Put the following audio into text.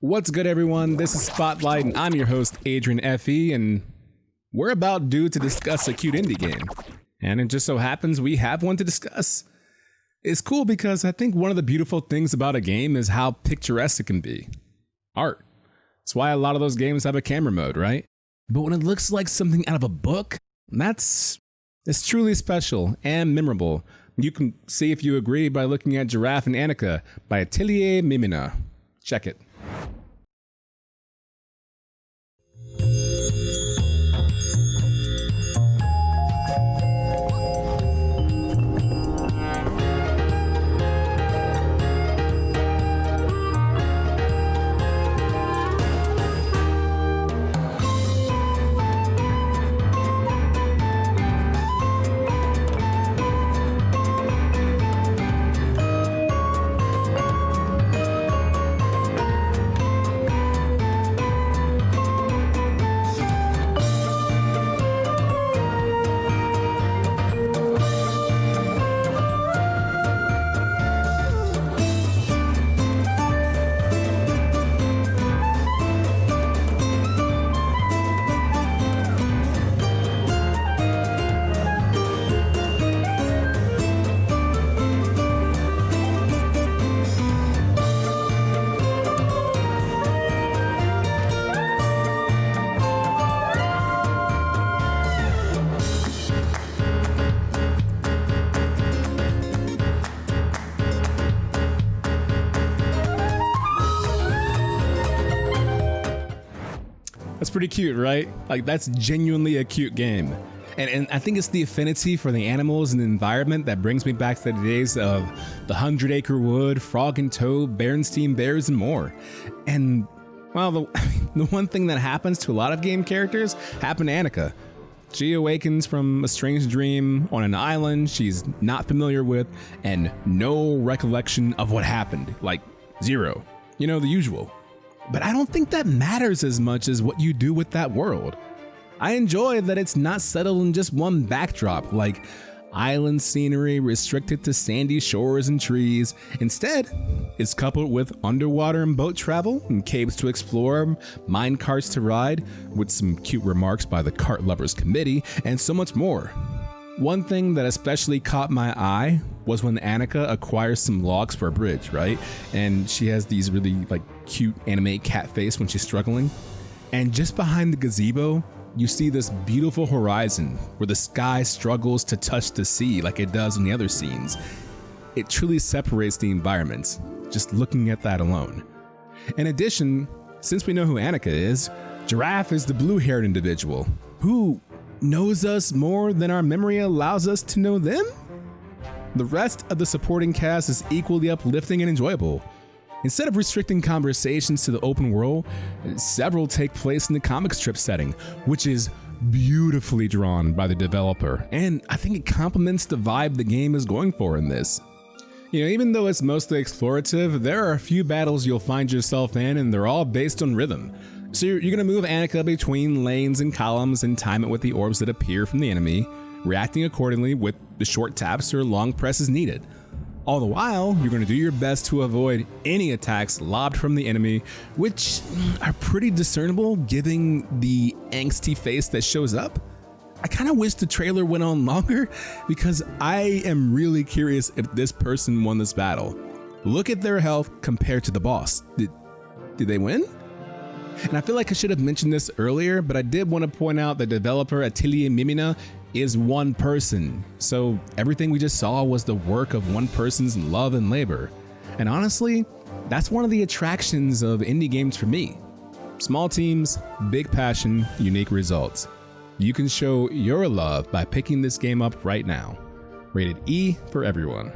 What's good, everyone? This is Spotlight, and I'm your host, ADRIAN F.E, and we're about due to discuss a cute indie game. And it just so happens we have one to discuss. It's cool because I think one of the beautiful things about a game is how picturesque it can be. Art. That's why a lot of those games have a camera mode, right? But when it looks like something out of a book, it's truly special and memorable. You can see if you agree by looking at Giraffe and Annika by ADRIAN F.E. Check it. That's pretty cute, right? Like, that's genuinely a cute game. And I think it's the affinity for the animals and the environment that brings me back to the days of the 100 Acre Wood, Frog and Toad, Berenstain Bears, and more. And, well, the one thing that happens to a lot of game characters happened to Annika. She awakens from a strange dream on an island she's not familiar with and no recollection of what happened. Like, zero. You know, the usual. But I don't think that matters as much as what you do with that world. I enjoy that it's not settled in just one backdrop, like island scenery restricted to sandy shores and trees. Instead, it's coupled with underwater and boat travel, and caves to explore, mine carts to ride, with some cute remarks by the Cart Lovers Committee, and so much more. One thing that especially caught my eye was when Annika acquires some logs for a bridge, right? And she has these really cute anime cat face when she's struggling. And just behind the gazebo, you see this beautiful horizon where the sky struggles to touch the sea like it does in the other scenes. It truly separates the environments, just looking at that alone. In addition, since we know who Annika is, Giraffe is the blue-haired individual who knows us more than our memory allows us to know them? The rest of the supporting cast is equally uplifting and enjoyable. Instead of restricting conversations to the open world, several take place in the comic strip setting, which is beautifully drawn by the developer, and I think it complements the vibe the game is going for in this. You know, even though it's mostly explorative, there are a few battles you'll find yourself in, and they're all based on rhythm. So you're going to move Annika between lanes and columns and time it with the orbs that appear from the enemy, reacting accordingly with the short taps or long presses needed. All the while, you're going to do your best to avoid any attacks lobbed from the enemy, which are pretty discernible given the angsty face that shows up. I kind of wish the trailer went on longer because I am really curious if this person won this battle. Look at their health compared to the boss. Did they win? And I feel like I should have mentioned this earlier, but I did want to point out that developer ADRIAN F.E is one person. So everything we just saw was the work of one person's love and labor. And honestly, that's one of the attractions of indie games for me. Small teams, big passion, unique results. You can show your love by picking this game up right now. Rated E for everyone.